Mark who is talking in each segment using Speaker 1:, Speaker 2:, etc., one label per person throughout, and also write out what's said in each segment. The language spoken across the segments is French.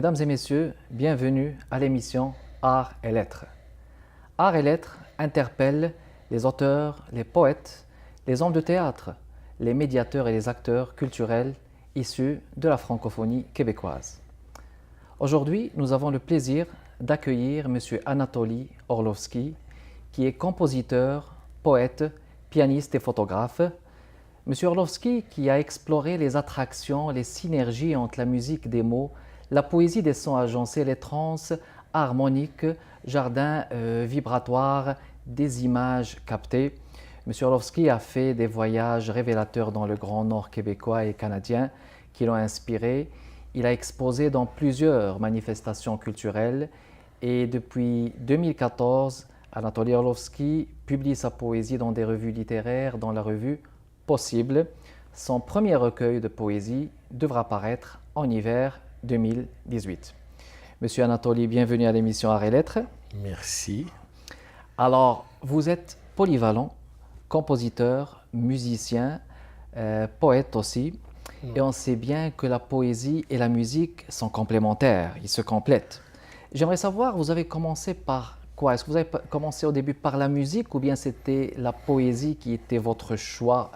Speaker 1: Mesdames et messieurs, bienvenue à l'émission Art et Lettres. Art et Lettres interpelle les auteurs, les poètes, les hommes de théâtre, les médiateurs et les acteurs culturels issus de la francophonie québécoise. Aujourd'hui, nous avons le plaisir d'accueillir M. Anatoly Orlovsky, qui est compositeur, poète, pianiste et photographe. M. Orlovsky qui a exploré les attractions, les synergies entre la musique des mots, la poésie des sons agencés, les transes harmoniques, jardins vibratoires, des images captées. M. Orlovsky a fait des voyages révélateurs dans le Grand Nord québécois et canadien qui l'ont inspiré. Il a exposé dans plusieurs manifestations culturelles et depuis 2014, Anatoly Orlovsky publie sa poésie dans des revues littéraires, dans la revue Possible. Son premier recueil de poésie devra paraître en hiver 2018. Monsieur Anatoly, bienvenue à l'émission Art et Lettres.
Speaker 2: Merci.
Speaker 1: Alors, vous êtes polyvalent, compositeur, musicien, poète aussi. Et on sait bien que la poésie et la musique sont complémentaires, ils se complètent. J'aimerais savoir, vous avez commencé par quoi? Est-ce que vous avez commencé au début par la musique ou bien c'était la poésie qui était votre choix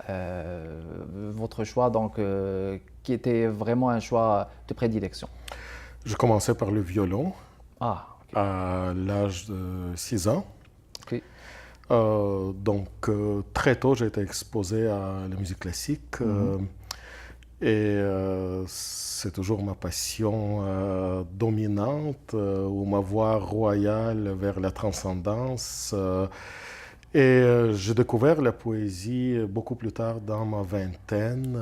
Speaker 1: donc, qui était vraiment un choix de prédilection?
Speaker 2: Je commençais par le violon
Speaker 1: Ah, ok.
Speaker 2: à l'âge de 6 ans.
Speaker 1: Ok.
Speaker 2: Très tôt, j'ai été exposé à la musique classique. C'est toujours ma passion dominante ou ma voie royale vers la transcendance. J'ai découvert la poésie beaucoup plus tard dans ma vingtaine,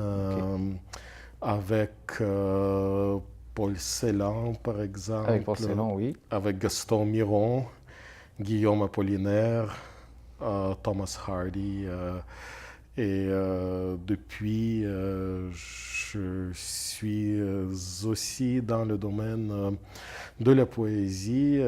Speaker 2: avec Paul Celan, par exemple.
Speaker 1: Avec Paul Celan, oui.
Speaker 2: Avec Gaston Miron, Guillaume Apollinaire, Thomas Hardy. Depuis, je suis aussi dans le domaine de la poésie,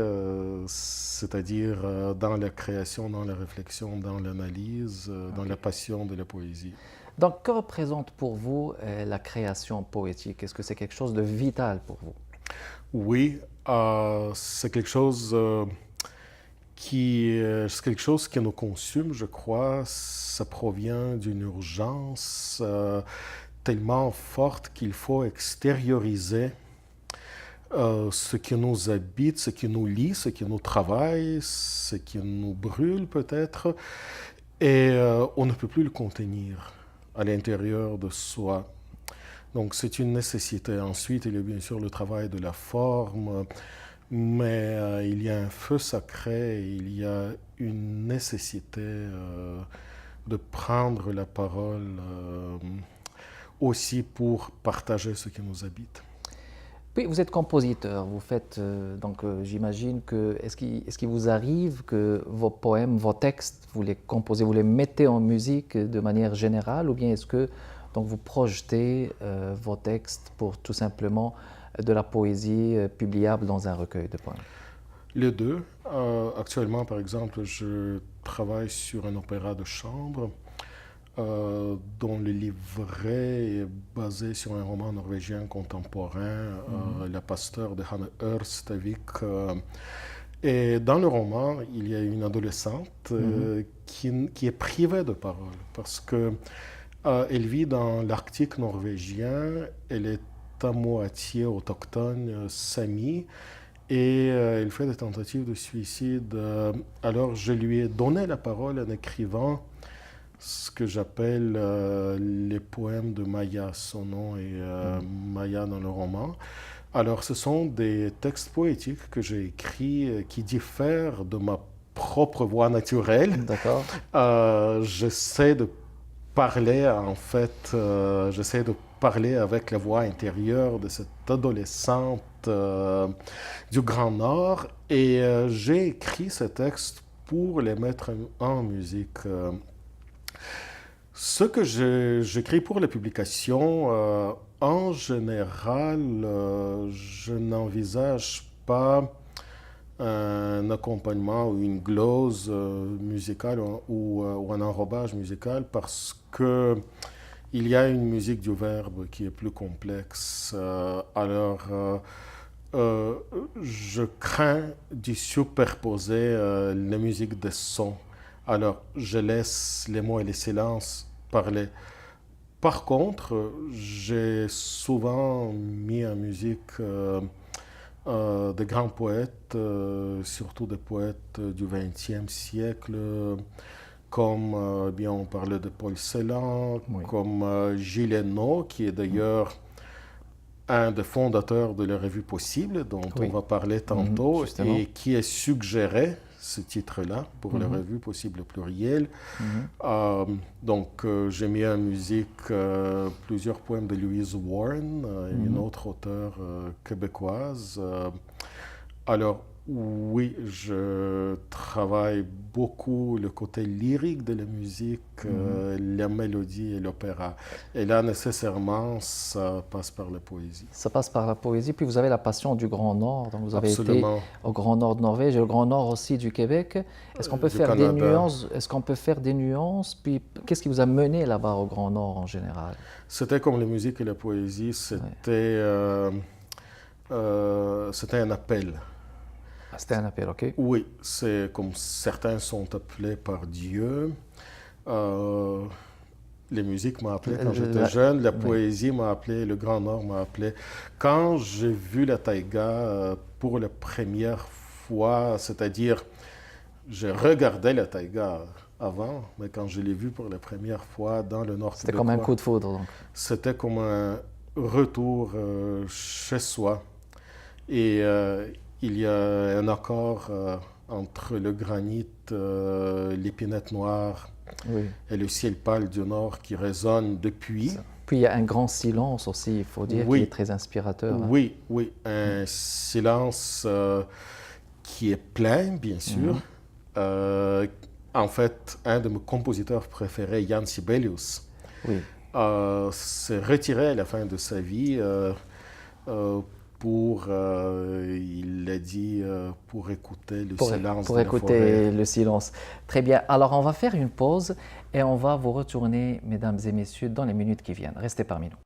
Speaker 2: c'est-à-dire dans la création, dans la réflexion, dans l'analyse, dans la passion de la poésie.
Speaker 1: Donc, que représente pour vous la création poétique? Est-ce que c'est quelque chose de vital pour vous?
Speaker 2: Oui, c'est quelque chose c'est quelque chose qui nous consume, je crois. Ça provient d'une urgence tellement forte qu'il faut extérioriser ce qui nous habite, ce qui nous lie, ce qui nous travaille, ce qui nous brûle peut-être. On ne peut plus le contenir à l'intérieur de soi. Donc c'est une nécessité. Ensuite, il y a bien sûr le travail de la forme. Mais il y a un feu sacré, il y a une nécessité de prendre la parole aussi pour partager ce qui nous habite.
Speaker 1: Oui, vous êtes compositeur, vous faites, j'imagine que, est-ce qu'il vous arrive que vos poèmes, vos textes, vous les composez, vous les mettez en musique de manière générale, ou bien est-ce que donc, vous projetez vos textes pour tout simplement de la poésie publiable dans un recueil de poèmes?
Speaker 2: Les deux. Actuellement, par exemple, je travaille sur un opéra de chambre dont le livret est basé sur un roman norvégien contemporain, La Pasteur de Hanne Ørstavik. Et dans le roman, il y a une adolescente qui est privée de parole parce que elle vit dans l'Arctique norvégien, elle est à moitié autochtone sami et elle fait des tentatives de suicide. Alors je lui ai donné la parole en écrivant ce que j'appelle les poèmes de Maya. Son nom est Maya dans le roman. Alors ce sont des textes poétiques que j'ai écrits qui diffèrent de ma propre voix naturelle.
Speaker 1: D'accord.
Speaker 2: J'essaie de parler, en fait, j'essaie de parler avec la voix intérieure de cette adolescente du Grand Nord et j'ai écrit ces textes pour les mettre en musique. Ce que j'écris pour les publications, en général, je n'envisage pas un accompagnement ou une glose musicale ou un enrobage musical parce que il y a une musique du verbe qui est plus complexe. Euh, je crains d'y superposer les musiques des sons. Alors, je laisse les mots et les silences parler. Par contre, j'ai souvent mis en musique de grands poètes, surtout des poètes du XXe siècle, comme bien on parlait de Paul Celan,
Speaker 1: Oui.
Speaker 2: comme Gilles Henault, qui est d'ailleurs un des fondateurs de la revue Possible, dont on
Speaker 1: Oui.
Speaker 2: va parler tantôt,
Speaker 1: Justement.
Speaker 2: et qui a suggéré ce titre-là pour la revue Possible au pluriel.
Speaker 1: Mhm.
Speaker 2: J'ai mis en musique plusieurs poèmes de Louise Warren, une autre auteure québécoise. Alors, oui, je travaille beaucoup le côté lyrique de la musique, la mélodie et l'opéra. Et là, nécessairement, ça passe par la poésie.
Speaker 1: Ça passe par la poésie. Puis vous avez la passion du Grand Nord. Donc vous avez été
Speaker 2: Absolument.
Speaker 1: au Grand Nord de Norvège et au Grand Nord aussi du Québec. Est-ce qu'on peut
Speaker 2: Du
Speaker 1: faire des
Speaker 2: Canada.
Speaker 1: nuances? Est-ce qu'on peut faire des nuances? Puis qu'est-ce qui vous a mené là-bas au Grand Nord en général?
Speaker 2: C'était comme la musique et la poésie, c'était un appel.
Speaker 1: Ah, c'était un appel, ok?
Speaker 2: Oui, c'est comme certains sont appelés par Dieu. Euh, les musiques m'ont appelé quand j'étais jeune, la
Speaker 1: Oui.
Speaker 2: poésie m'a appelé, le Grand Nord m'a appelé. Quand j'ai vu la taïga pour la première fois, c'est-à-dire, j'ai regardé la taïga avant, mais quand je l'ai vue pour la première fois dans le Nord
Speaker 1: C'était comme un
Speaker 2: québécois,
Speaker 1: coup de foudre, donc.
Speaker 2: c'était comme un retour chez soi. Et il y a un accord entre le granit, l'épinette noire
Speaker 1: Oui.
Speaker 2: et le ciel pâle du nord qui résonne depuis.
Speaker 1: Puis il y a un grand silence aussi, il faut dire, qui est
Speaker 2: Oui,
Speaker 1: très inspirateur. Hein.
Speaker 2: oui, oui. Un silence qui est plein, bien sûr. Euh, En fait, un de mes compositeurs préférés, Jan Sibelius,
Speaker 1: Oui.
Speaker 2: s'est retiré à la fin de sa vie euh, il l'a dit, pour écouter le silence
Speaker 1: Pour
Speaker 2: de la forêt.
Speaker 1: écouter le silence. Très bien. Alors, on va faire une pause et on va vous retourner, mesdames et messieurs, dans les minutes qui viennent. Restez parmi nous.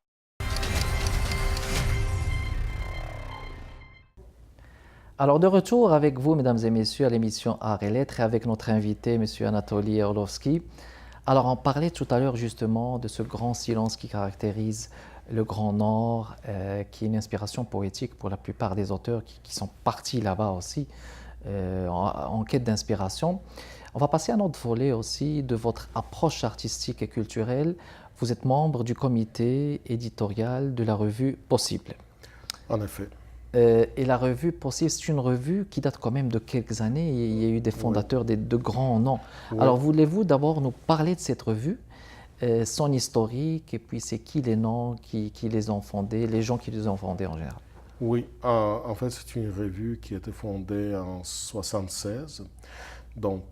Speaker 1: Alors, de retour avec vous, mesdames et messieurs, à l'émission Art et Lettres et avec notre invité, monsieur Anatoly Orlovski. Alors, on parlait tout à l'heure justement de ce grand silence qui caractérise le Grand Nord, qui est une inspiration poétique pour la plupart des auteurs qui sont partis là-bas aussi en quête d'inspiration. On va passer à un autre volet aussi de votre approche artistique et culturelle. Vous êtes membre du comité éditorial de la revue Possible.
Speaker 2: En effet.
Speaker 1: Et la revue Possible, c'est une revue qui date quand même de quelques années. Il y a eu des fondateurs, de grands noms.
Speaker 2: Oui.
Speaker 1: Alors, voulez-vous d'abord nous parler de cette revue, son historique, et puis c'est qui les noms qui les ont fondés, les gens qui les ont fondés en général?
Speaker 2: Oui, en fait, c'est une revue qui a été fondée en 1976. Donc,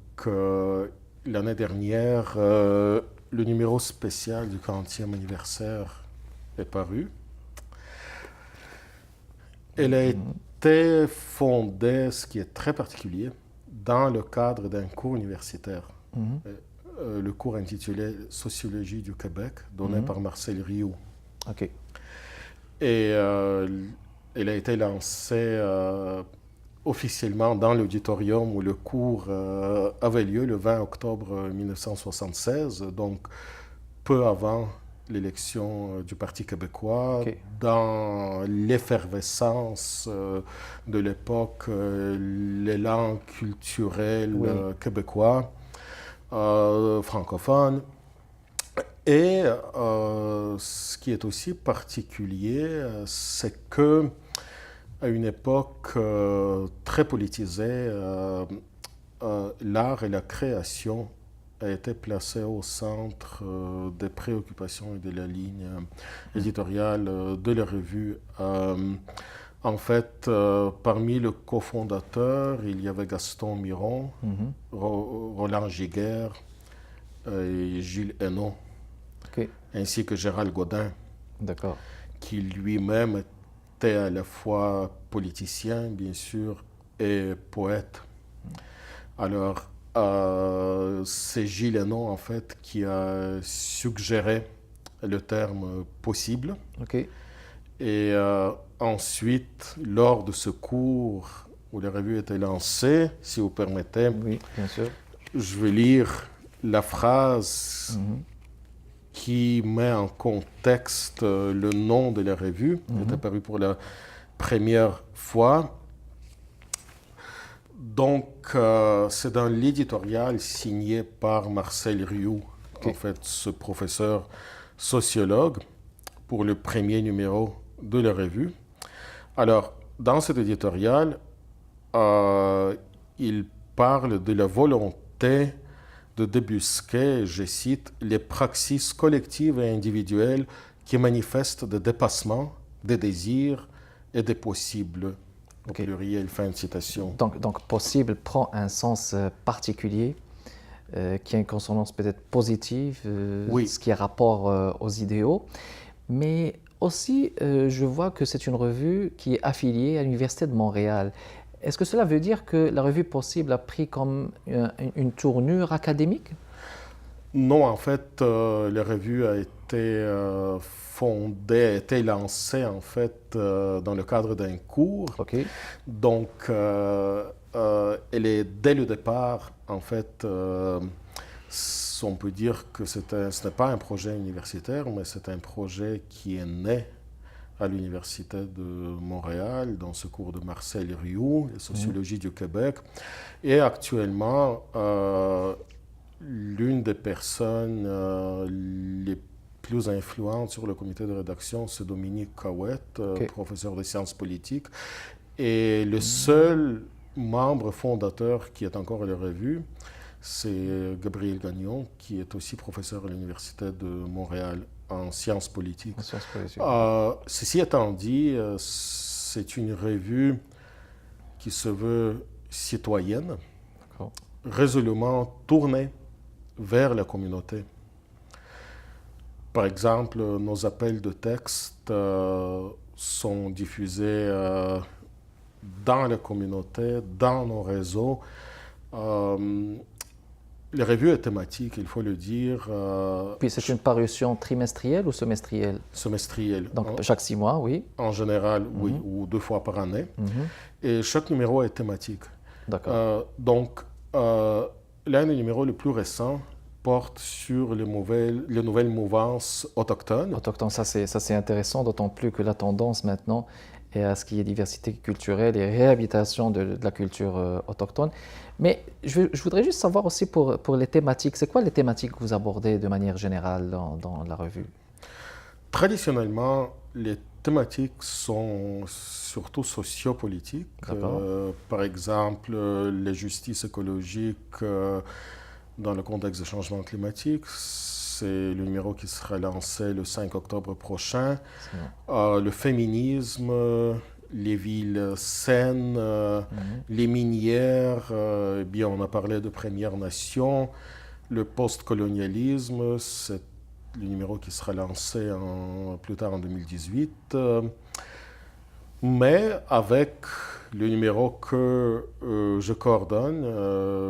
Speaker 2: l'année dernière, le numéro spécial du 40e anniversaire est paru. Elle a été fondée, ce qui est très particulier, dans le cadre d'un cours universitaire. Le cours intitulé Sociologie du Québec, donné par Marcel Rioux.
Speaker 1: OK.
Speaker 2: Et elle a été lancée officiellement dans l'auditorium où le cours avait lieu le 20 octobre 1976, donc peu avant l'élection du Parti québécois,
Speaker 1: OK.
Speaker 2: dans l'effervescence de l'époque, l'élan culturel québécois, francophone. Et ce qui est aussi particulier, c'est que à une époque très politisée, l'art et la création a été placé au centre des préoccupations et de la ligne éditoriale de la revue. En fait, parmi les cofondateurs, il y avait Gaston Miron, Roland Giguère et Gilles Henault,
Speaker 1: OK.
Speaker 2: ainsi que Gérald Godin,
Speaker 1: D'accord.
Speaker 2: qui lui-même était à la fois politicien, bien sûr, et poète. Alors, c'est Gilles Henault, en fait, qui a suggéré le terme possible.
Speaker 1: OK.
Speaker 2: Et ensuite, lors de ce cours où les revues étaient lancées, si vous permettez,
Speaker 1: Oui, bien sûr.
Speaker 2: je vais lire la phrase
Speaker 1: Mhm.
Speaker 2: qui met en contexte le nom de la revue. Elle est apparue pour la première fois. Donc, c'est dans l'éditorial signé par Marcel Rioux,
Speaker 1: Ok.
Speaker 2: en fait, ce professeur sociologue, pour le premier numéro de la revue. Alors, dans cet éditorial, il parle de la volonté de débusquer, je cite, les praxis collectives et individuelles qui manifestent des dépassements, des désirs et des possibles. Au
Speaker 1: Ok.
Speaker 2: pluriel, fin de citation.
Speaker 1: Donc, possible prend un sens particulier qui a une consonance peut-être positive,
Speaker 2: Oui.
Speaker 1: ce qui est rapport aux idéaux. Mais aussi, je vois que c'est une revue qui est affiliée à l'Université de Montréal. Est-ce que cela veut dire que la revue Possible a pris comme une tournure académique?
Speaker 2: Non, en fait, la revue a été fondée, a été lancée en fait dans le cadre d'un cours.
Speaker 1: Ok,
Speaker 2: Donc, elle est dès le départ, en fait, on peut dire que ce n'est pas un projet universitaire, mais c'est un projet qui est né à l'Université de Montréal, dans ce cours de Marcel Rioux, la sociologie du Québec. Et actuellement, l'une des personnes les plus influentes sur le comité de rédaction, c'est Dominique Cahouette,
Speaker 1: Ok.
Speaker 2: professeur de sciences politiques. Et le seul membre fondateur qui est encore à la revue, c'est Gabriel Gagnon, qui est aussi professeur à l'Université de Montréal en sciences politiques.
Speaker 1: en sciences politiques.
Speaker 2: Ceci étant dit, c'est une revue qui se veut citoyenne,
Speaker 1: D'accord.
Speaker 2: résolument tournée vers la communauté. Par exemple, nos appels de texte sont diffusés dans la communauté, dans nos réseaux. Les revues est thématique, il faut le dire,
Speaker 1: Puis c'est une parution trimestrielle ou semestrielle?
Speaker 2: semestrielle.
Speaker 1: Donc chaque 6 mois, oui.
Speaker 2: En général, oui, ou 2 fois par année. Et chaque numéro est thématique.
Speaker 1: D'accord.
Speaker 2: Donc, l'un des numéros les plus récents porte sur les nouvelles mouvances autochtones.
Speaker 1: Autochtone, ça c'est intéressant, d'autant plus que la tendance maintenant est à ce qu'il y ait diversité culturelle et réhabilitation de la culture autochtone. Mais je voudrais juste savoir aussi pour les thématiques, c'est quoi les thématiques que vous abordez de manière générale dans la revue?
Speaker 2: Traditionnellement, les thématiques sont surtout sociopolitiques.
Speaker 1: D'accord.
Speaker 2: Par exemple, les justices écologiques dans le contexte des changements climatiques. C'est le numéro qui sera lancé le 5 octobre prochain.
Speaker 1: C'est bon.
Speaker 2: Le féminisme, les villes saines, les minières, bien on a parlé de Premières Nations, le post-colonialisme, c'est le numéro qui sera lancé plus tard en 2018. Mais avec le numéro que je coordonne,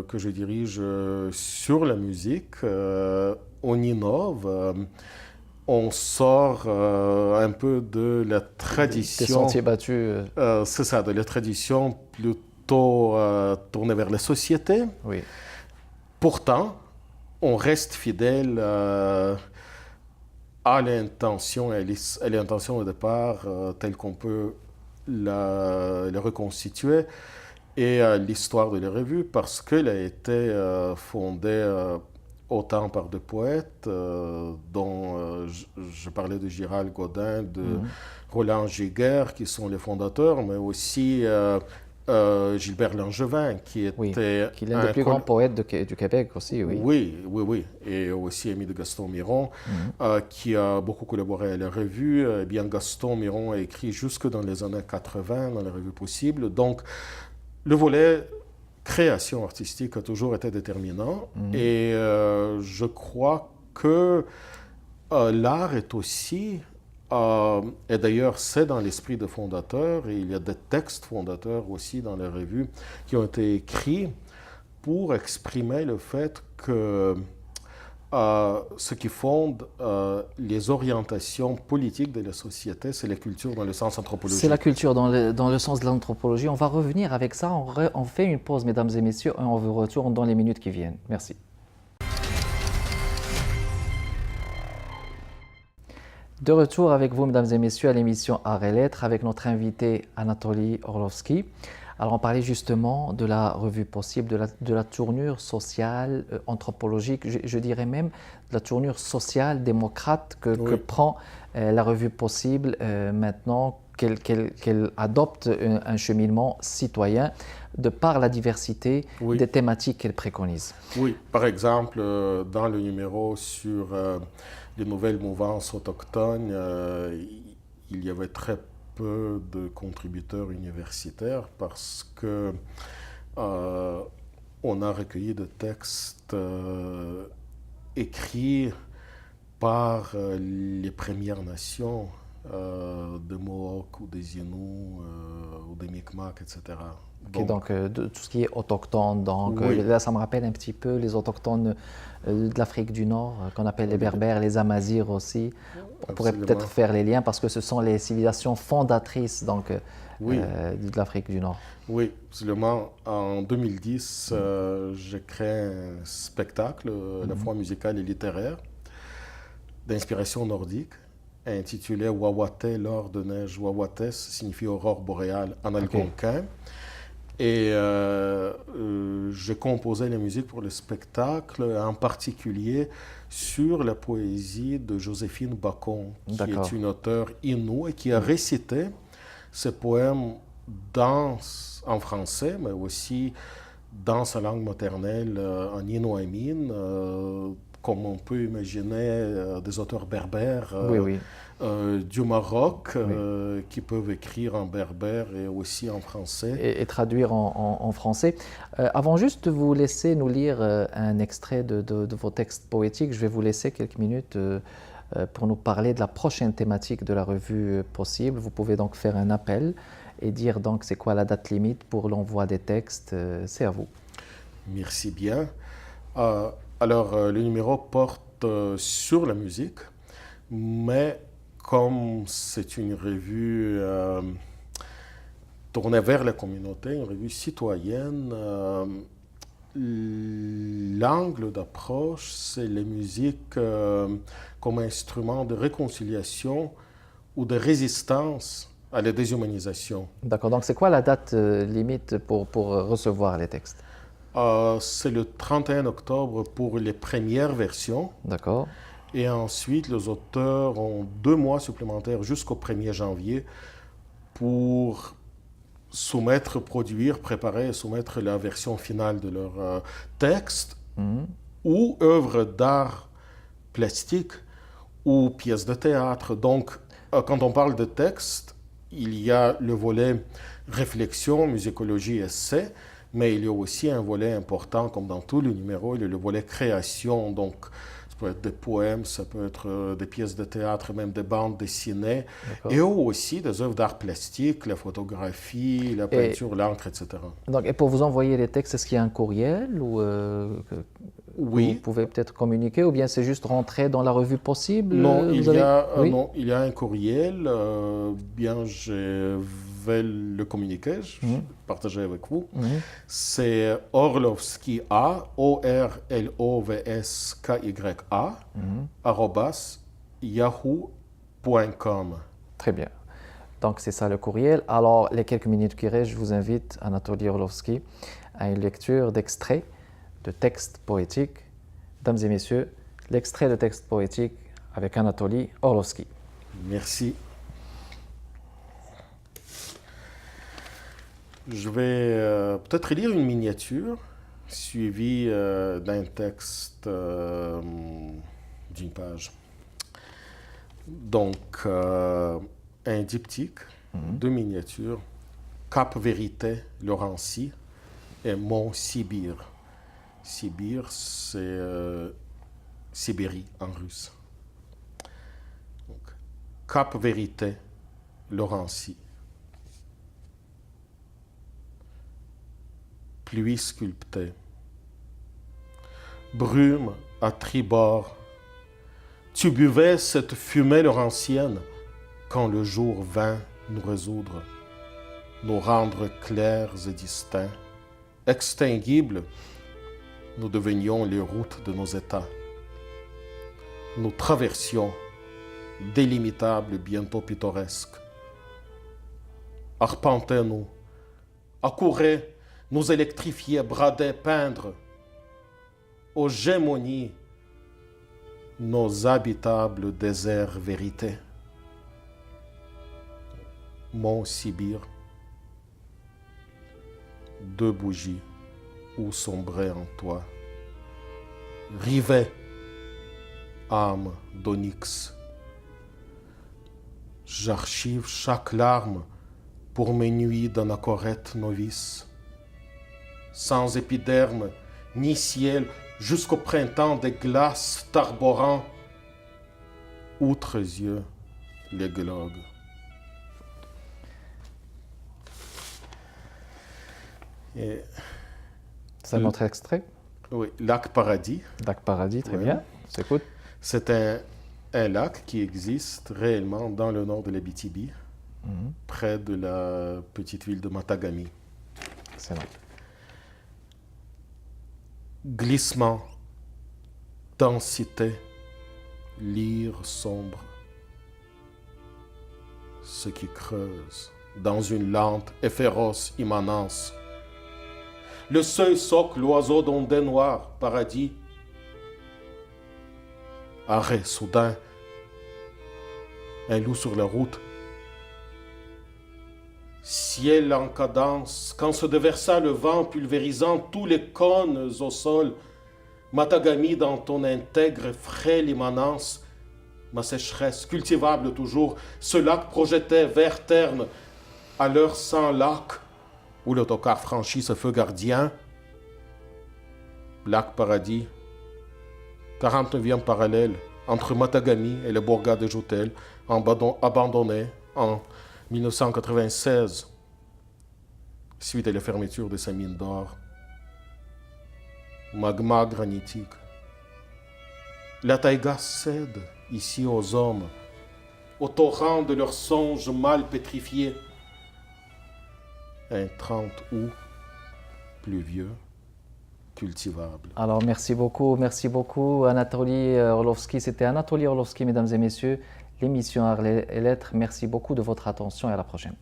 Speaker 2: que je dirige sur la musique, on innove, on sort un peu de la
Speaker 1: Des
Speaker 2: tradition.
Speaker 1: sentiers battus,
Speaker 2: C'est ça, de la tradition plutôt tournée vers la société.
Speaker 1: oui.
Speaker 2: Pourtant, on reste fidèle à l'intention, à l'intention au départ, telle qu'on peut la reconstituer, et l'histoire de la revue, parce qu'elle a été fondée autant par des poètes, dont je parlais de Gérald Godin, de Roland Giguère, qui sont les fondateurs, mais aussi Gilbert Langevin, qui
Speaker 1: Oui,
Speaker 2: était
Speaker 1: qui est l'un des plus grands poètes du Québec aussi, oui.
Speaker 2: Oui, oui, oui. Et aussi ami de Gaston Miron, qui a beaucoup collaboré à la revue. Eh bien, Gaston Miron a écrit jusque dans les années 80 dans la revue Possible. Donc, le volet création artistique a toujours été déterminant. Et je crois que l'art est aussi, et d'ailleurs c'est dans l'esprit des fondateurs, et il y a des textes fondateurs aussi dans la revue qui ont été écrits pour exprimer le fait que Ce qui fonde les orientations politiques de la société, c'est la culture dans le sens anthropologique.
Speaker 1: C'est la culture dans le sens de l'anthropologie. On va revenir avec ça. On fait une pause, mesdames et messieurs, et on vous retourne dans les minutes qui viennent. Merci. De retour avec vous, mesdames et messieurs, à l'émission Art et Lettres, avec notre invité Anatoly Orlovsky. Alors, on parlait justement de la revue possible, de la tournure sociale, anthropologique, je dirais même de la tournure sociale, démocrate que prend la revue possible maintenant qu'elle adopte un cheminement citoyen de par la diversité des thématiques qu'elle préconise.
Speaker 2: Oui, par exemple, dans le numéro sur les nouvelles mouvances autochtones, il y avait très peu de contributeurs universitaires parce que on a recueilli des textes écrits par les Premières Nations, des Mohawks ou des Inuits ou des Mi'kmaq, etc.
Speaker 1: Donc tout ce qui est autochtone, donc là ça me rappelle un petit peu les autochtones de l'Afrique du Nord, qu'on appelle les Berbères, les Amazirs aussi. On pourrait peut-être faire les liens parce que ce sont les civilisations fondatrices donc, de l'Afrique du Nord.
Speaker 2: Oui, absolument. En 2010, j'ai créé un spectacle, à la fois musical et littéraire, d'inspiration nordique, intitulé Wawate, l'or de neige. Wawates signifie aurore boréale en algonquin. Et j'ai composé la musique pour le spectacle, en particulier sur la poésie de Joséphine Bacon, qui est une auteure inoue et qui a récité ses poèmes en français, mais aussi dans sa langue maternelle, en inuamin, comme on peut imaginer des auteurs berbères du Maroc qui peuvent écrire en berbère et aussi en français.
Speaker 1: Et traduire en français. Avant juste de vous laisser nous lire un extrait de vos textes poétiques, je vais vous laisser quelques minutes pour nous parler de la prochaine thématique de la revue possible. Vous pouvez donc faire un appel et dire donc c'est quoi la date limite pour l'envoi des textes. C'est à vous.
Speaker 2: Merci bien. Alors, le numéro porte sur la musique, mais comme c'est une revue tournée vers la communauté, une revue citoyenne, l'angle d'approche, c'est la musique comme instrument de réconciliation ou de résistance à la déshumanisation.
Speaker 1: D'accord, donc c'est quoi la date limite pour recevoir les textes?
Speaker 2: C'est le 31 octobre pour les premières versions.
Speaker 1: D'accord.
Speaker 2: Et ensuite, les auteurs ont 2 mois supplémentaires jusqu'au 1er janvier pour préparer et soumettre la version finale de leur texte ou œuvre d'art plastique ou pièces de théâtre. Donc, quand on parle de texte, il y a le volet réflexion, musicologie, essai, mais il y a aussi un volet important, comme dans tous les numéros, il y a le volet création. Donc, ça peut être des poèmes, ça peut être des pièces de théâtre, même des bandes dessinées, et aussi des œuvres d'art plastique, la photographie, la peinture, l'encre, etc.
Speaker 1: Donc, et pour vous envoyer les textes, est-ce qu'il y a un courriel ou
Speaker 2: oui.
Speaker 1: Vous pouvez peut-être communiquer, ou bien c'est juste rentrer dans la revue possible?
Speaker 2: Non, il y a un courriel. Bien, je vais le communiquer, je vais partager avec vous. C'est Orlovsky A, ORLOVSKYA, @yahoo.com.
Speaker 1: Très bien. Donc c'est ça le courriel. Alors, les quelques minutes qui restent, je vous invite, Anatoly Orlovsky, à une lecture d'extraits de textes poétiques. Mesdames et messieurs, l'extrait de texte poétique avec Anatoly Orlovsky.
Speaker 2: Merci. Je vais peut-être lire une miniature suivie d'un texte d'une page. Donc, un diptyque, 2 miniatures, Cap Vérité, Laurencie et Mont Sibir. Sibir, c'est Sibérie en russe. Donc, Cap Vérité, Laurencie. Pluie sculptée. Brume à tribord, tu buvais cette fumée laurentienne quand le jour vint nous résoudre, nous rendre clairs et distincts. Extinguibles, nous devenions les routes de nos États. Nous traversions délimitables, bientôt pittoresques. Arpentez-nous, accourez, nous électrifier, brader, peindre, aux gémonies, nos habitables déserts vérités. Mont Sibir, 2 bougies où sombrait en toi. Rivet, âme d'onyx. J'archive chaque larme pour mes nuits d'anachorète novice. Sans épiderme ni ciel, jusqu'au printemps des glaces t'arborant, outre yeux les glogues. Et
Speaker 1: C'est notre extrait.
Speaker 2: oui, lac Paradis.
Speaker 1: Lac Paradis, très
Speaker 2: Ouais.
Speaker 1: bien. On s'écoute.
Speaker 2: C'est un lac qui existe réellement dans le nord de l'Abitibi, près de la petite ville de Matagami.
Speaker 1: Excellent.
Speaker 2: Glissement, densité, lyre sombre. Ce qui creuse dans une lente et féroce immanence. Le seuil socle l'oiseau d'ondée noire, paradis. Arrêt soudain, un loup sur la route. Ciel en cadence, quand se déversa le vent pulvérisant tous les cônes au sol. Matagami dans ton intègre frêle immanence, ma sécheresse cultivable toujours, ce lac projetait vers terne, à l'heure sans lac, où l'autocar franchit ce feu gardien. Lac Paradis, 49e parallèle entre Matagami et le Bourgade de Joutel, abandonné en 1996, suite à la fermeture de sa mine d'or. Magma granitique. La taïga cède ici aux hommes, au torrent de leurs songes mal pétrifiés. Un 30 août pluvieux, cultivable.
Speaker 1: Alors, merci beaucoup Anatoly Orlovski. C'était Anatoly Orlovski, mesdames et messieurs, l'émission Arts et Lettres. Merci beaucoup de votre attention et à la prochaine.